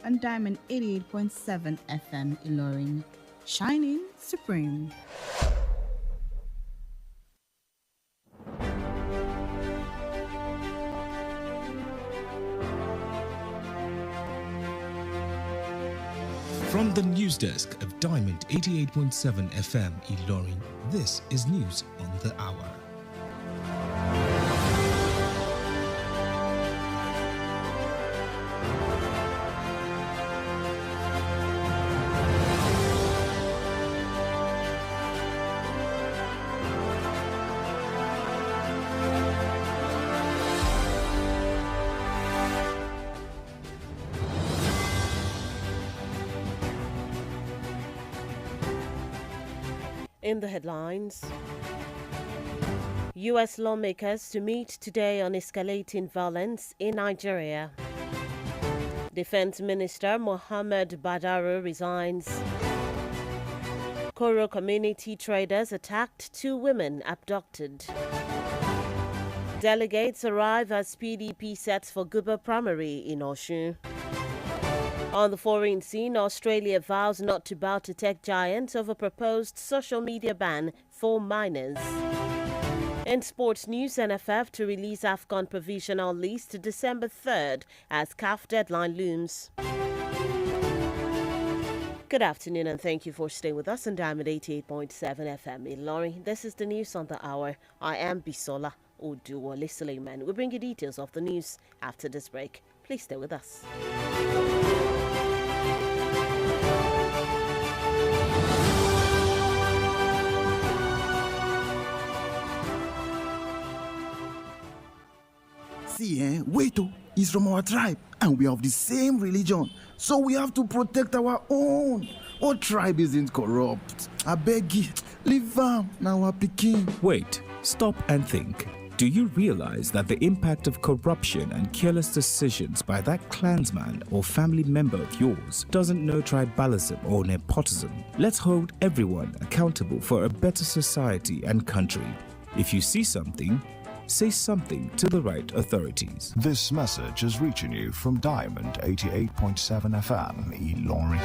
on Diamond 88.7 FM Ilorin. Shining Supreme. From the news desk of Diamond 88.7 FM Ilorin, this is News on the Hour. In the headlines, U.S. lawmakers to meet today on escalating violence in Nigeria. Defense Minister Mohammed Badaru resigns. Koro community traders attacked, 2 women abducted. Delegates arrive as PDP sets for Guba primary in Osun. On the foreign scene, Australia vows not to bow to tech giants over proposed social media ban for minors. In sports news, NFF to release AFCON provisional list December 3rd as CAF deadline looms. Good afternoon and thank you for staying with us on Diamond 88.7 FM in Lorry. This is the news on the hour. I am Bisola Oduwole Suleiman. We bring you details of the news after this break. Please stay with us. See, wait, he's from our tribe and we are of the same religion, so we have to protect our own. Our tribe isn't corrupt. I beg you, leave am now our Peking. Wait, stop and think. Do you realize that the impact of corruption and careless decisions by that clansman or family member of yours doesn't know tribalism or nepotism? Let's hold everyone accountable for a better society and country. If you see something, say something to the right authorities. This message is reaching you from Diamond 88.7 FM, Ilorin.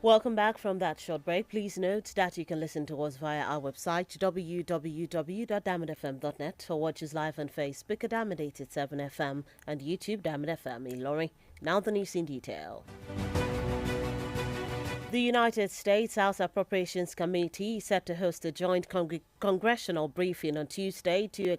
Welcome back from that short break. Please note that you can listen to us via our website www.diamondfm.net or watch us live on Facebook at Diamond 87 FM and YouTube Diamond FM Ilorin. Now the news in detail. The United States House Appropriations Committee is set to host a joint congressional briefing on Tuesday to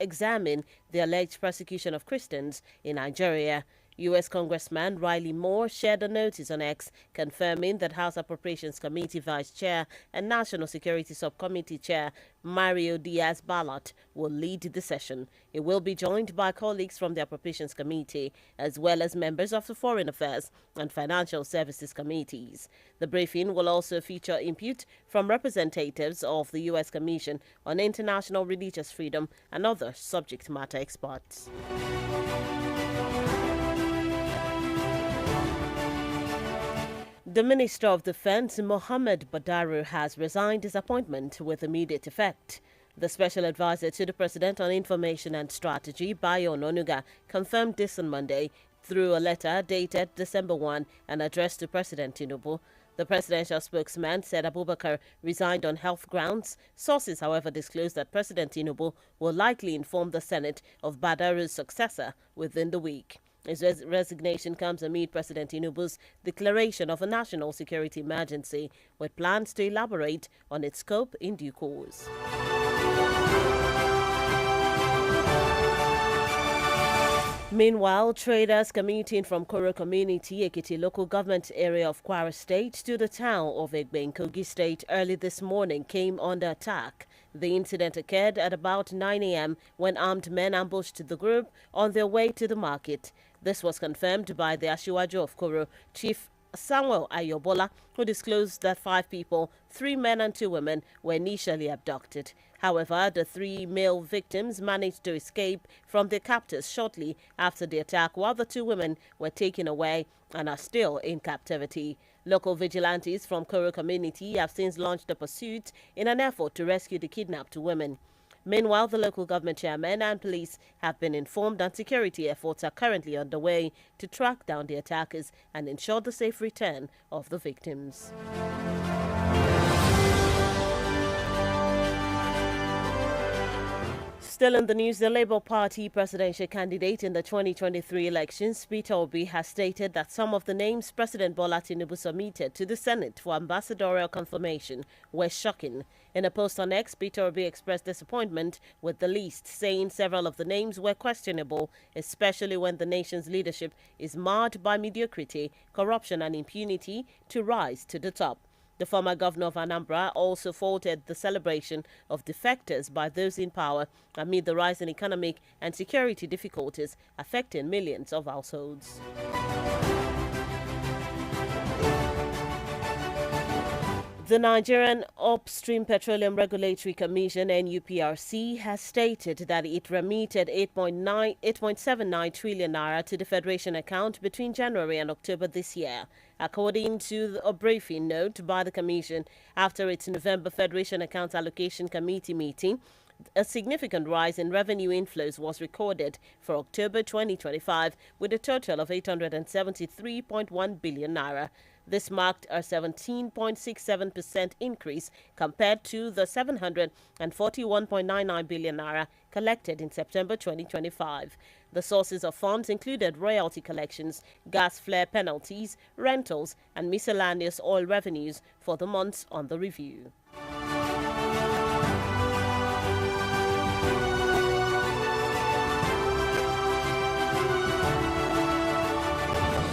examine the alleged persecution of Christians in Nigeria. U.S. Congressman Riley Moore shared a notice on X confirming that House Appropriations Committee Vice Chair and National Security Subcommittee Chair Mario Diaz-Balart will lead the session. He will be joined by colleagues from the Appropriations Committee as well as members of the Foreign Affairs and Financial Services Committees. The briefing will also feature input from representatives of the U.S. Commission on International Religious Freedom and other subject matter experts. The Minister of Defense, Mohammed Badaru, has resigned his appointment with immediate effect. The Special Advisor to the President on Information and Strategy, Bayo Ononuga, confirmed this on Monday through a letter dated December 1 and addressed to President Tinubu. The presidential spokesman said Abubakar resigned on health grounds. Sources, however, disclosed that President Tinubu will likely inform the Senate of Badaru's successor within the week. His resignation comes amid President Tinubu's declaration of a national security emergency, with plans to elaborate on its scope in due course. Meanwhile, traders commuting from Koro Community, Ekiti local government area of Kwara State to the town of Egbe in Kogi State early this morning came under attack. The incident occurred at about 9 a.m. when armed men ambushed the group on their way to the market. This was confirmed by the Ashiwaju of Koro, Chief Samuel Ayobola, who disclosed that 5 people, 3 men and 2 women, were initially abducted. However, the 3 male victims managed to escape from their captors shortly after the attack, while the 2 women were taken away and are still in captivity. Local vigilantes from Koro community have since launched a pursuit in an effort to rescue the kidnapped women. Meanwhile, the local government chairman and police have been informed and security efforts are currently underway to track down the attackers and ensure the safe return of the victims. Still in the news, the Labour Party presidential candidate in the 2023 elections, Peter Obi, has stated that some of the names President Bola Tinubu submitted to the Senate for ambassadorial confirmation were shocking. In a post on X, Peter Obi expressed disappointment with the list, saying several of the names were questionable, especially when the nation's leadership is marred by mediocrity, corruption and impunity to rise to the top. The former governor of Anambra also faulted the celebration of defectors by those in power amid the rise in economic and security difficulties affecting millions of households. The Nigerian Upstream Petroleum Regulatory Commission (NUPRC) has stated that it remitted 8.79 trillion naira to the Federation account between January and October this year, according to a briefing note by the Commission after its November Federation Account Allocation Committee meeting. A significant rise in revenue inflows was recorded for October 2025 with a total of 873.1 billion naira. This marked a 17.67% increase compared to the 741.99 billion naira collected in September 2025. The sources of funds included royalty collections, gas flare penalties, rentals, and miscellaneous oil revenues for the months under review.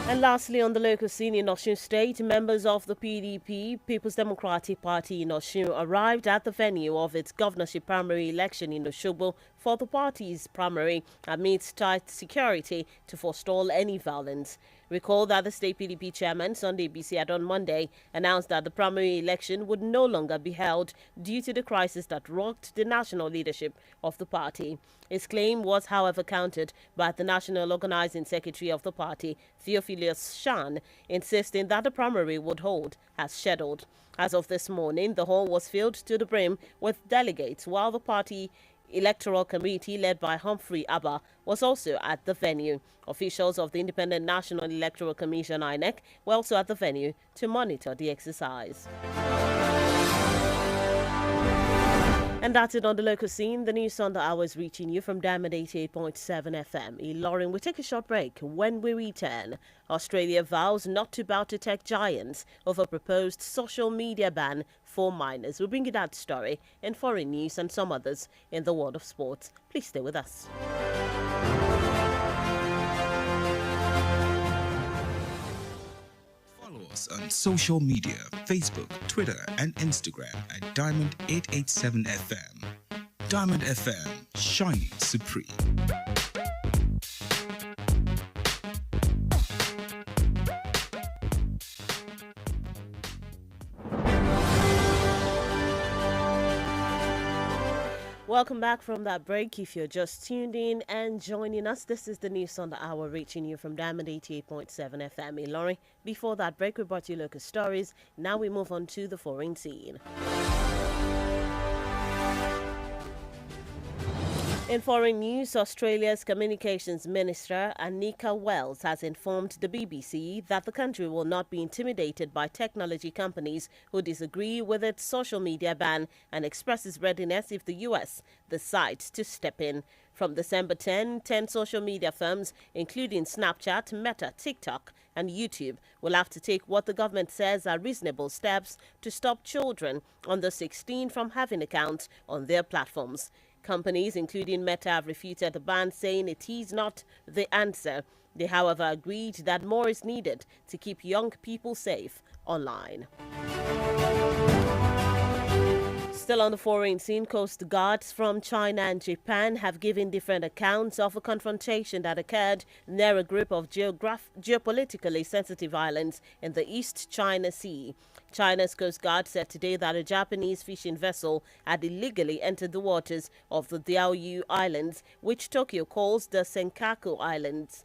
And lastly, on the local scene in Osun State, members of the PDP, People's Democratic Party in Osun, arrived at the venue of its governorship primary election in Osogbo for the party's primary amidst tight security to forestall any violence. Recall that the state PDP chairman, Sunday Bisi, on Monday announced that the primary election would no longer be held due to the crisis that rocked the national leadership of the party. His claim was, however, countered by the national organizing secretary of the party, Theophilus Shan, insisting that the primary would hold as scheduled. As of this morning, the hall was filled to the brim with delegates, while the party Electoral Committee, led by Humphrey Abba, was also at the venue. Officials of the Independent National Electoral Commission (INEC) were also at the venue to monitor the exercise. And that's it on the local scene. The news on the hour is reaching you from Diamond 88.7 FM. Ilorin, we take a short break. When we return, Australia vows not to bow to tech giants over proposed social media ban for minors. We'll bring you that story in foreign news and some others in the world of sports. Please stay with us. Follow us on social media, Facebook, Twitter, and Instagram at Diamond 887 FM. Diamond FM, shining supreme. Welcome back from that break. If you're just tuned in and joining us, this is the news on the hour reaching you from Diamond 88.7 FM in Ilorin. Before that break, we brought you local stories. Now we move on to the foreign scene. In foreign news, Australia's Communications Minister Anika Wells has informed the BBC that the country will not be intimidated by technology companies who disagree with its social media ban and expresses readiness if the US decides to step in. From December 10 social social firms, including Snapchat, Meta, TikTok, and YouTube, will have to take what the government says are reasonable steps to stop children under 16 from having accounts on their platforms. Companies, including Meta, have refuted the ban, saying it is not the answer. They, however, agreed that more is needed to keep young people safe online. Still on the foreign scene, Coast Guards from China and Japan have given different accounts of a confrontation that occurred near a group of geopolitically sensitive islands in the East China Sea. China's Coast Guard said today that a Japanese fishing vessel had illegally entered the waters of the Diaoyu Islands, which Tokyo calls the Senkaku Islands.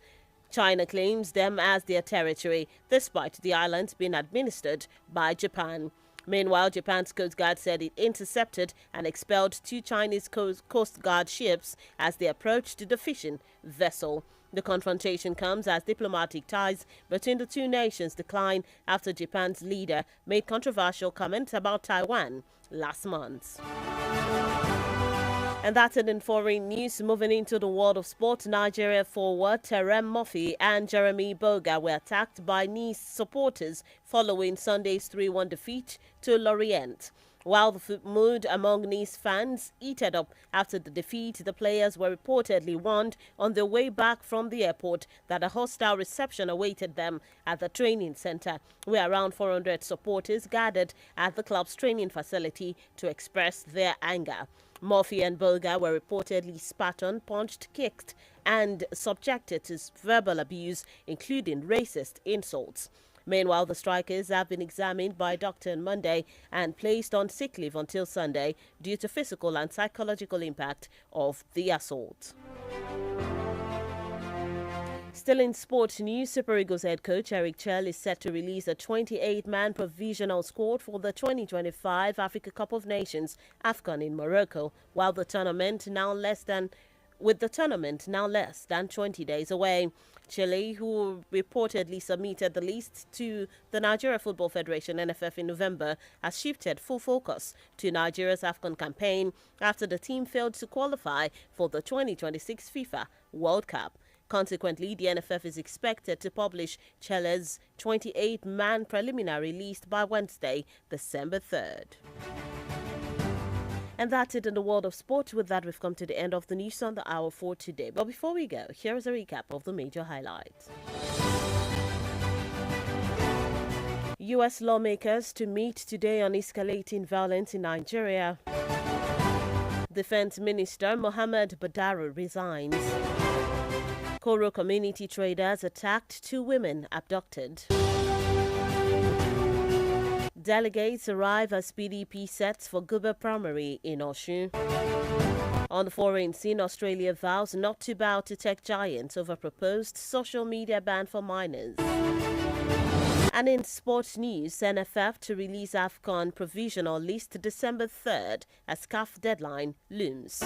China claims them as their territory, despite the islands being administered by Japan. Meanwhile, Japan's Coast Guard said it intercepted and expelled 2 Chinese Coast Guard ships as they approached the fishing vessel. The confrontation comes as diplomatic ties between the two nations decline after Japan's leader made controversial comments about Taiwan last month. And that's it in foreign news. Moving into the world of sport, Nigeria forward Terem Murphy and Jeremy Boga were attacked by Nice supporters following Sunday's 3-1 defeat to Lorient. While the mood among Nice fans heated up after the defeat, the players were reportedly warned on their way back from the airport that a hostile reception awaited them at the training center, where around 400 supporters gathered at the club's training facility to express their anger. Murphy and Boga were reportedly spat on, punched, kicked, and subjected to verbal abuse, including racist insults. Meanwhile, the strikers have been examined by a doctor on Monday and placed on sick leave until Sunday due to physical and psychological impact of the assault. Still in sports news, Super Eagles head coach Eric Chell is set to release a 28-man provisional squad for the 2025 Africa Cup of Nations AFCON in Morocco, with the tournament now less than 20 days away. Chile, who reportedly submitted the list to the Nigeria Football Federation NFF in November, has shifted full focus to Nigeria's AFCON campaign after the team failed to qualify for the 2026 FIFA World Cup. Consequently, the NFF is expected to publish Chile's 28-man preliminary list by Wednesday, December 3rd. And that's it in the world of sport. With that, we've come to the end of the news on the hour for today. But before we go, here is a recap of the major highlights. U.S. lawmakers to meet today on escalating violence in Nigeria. Defense Minister Mohammed Badaru resigns. Koro community traders attacked, 2 women abducted. Delegates arrive as PDP sets for Guba primary in Osun. On the foreign scene, Australia vows not to bow to tech giants over proposed social media ban for minors. And in sports news, NFF to release AFCON provisional list December 3rd as CAF deadline looms.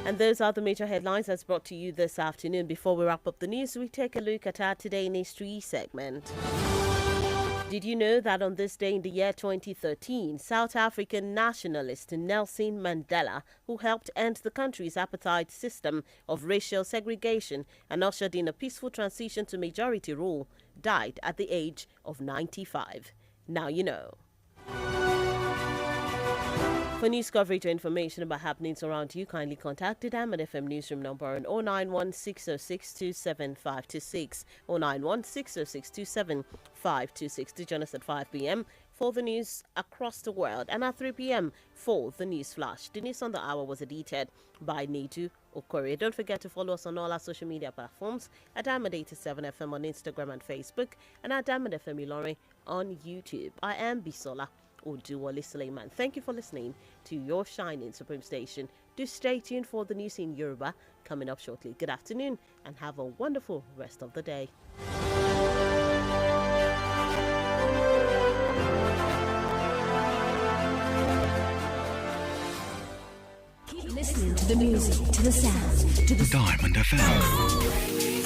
And those are the major headlines that's brought to you this afternoon. Before we wrap up the news, we take a look at our Today in History segment. Did you know that on this day in the year 2013, South African nationalist Nelson Mandela, who helped end the country's apartheid system of racial segregation and ushered in a peaceful transition to majority rule, died at the age of 95? Now you know. For news coverage or information about happenings around you, kindly contact the Diamond FM newsroom number on 091-606-27526, 091-606-27526 to join us at 5 p.m. for the news across the world, and at 3 p.m. for the news flash. The news on the hour was edited by Nedu Okorie. Don't forget to follow us on all our social media platforms at Diamond 87 FM on Instagram and Facebook, and at Diamond FM Ilorin on YouTube. I am Bisola Oduwole Suleiman. Thank you for listening to your shining supreme station. Do stay tuned for the news in Yoruba coming up shortly. Good afternoon and have a wonderful rest of the day. Keep listening to the music, to the sound, to the Diamond FM.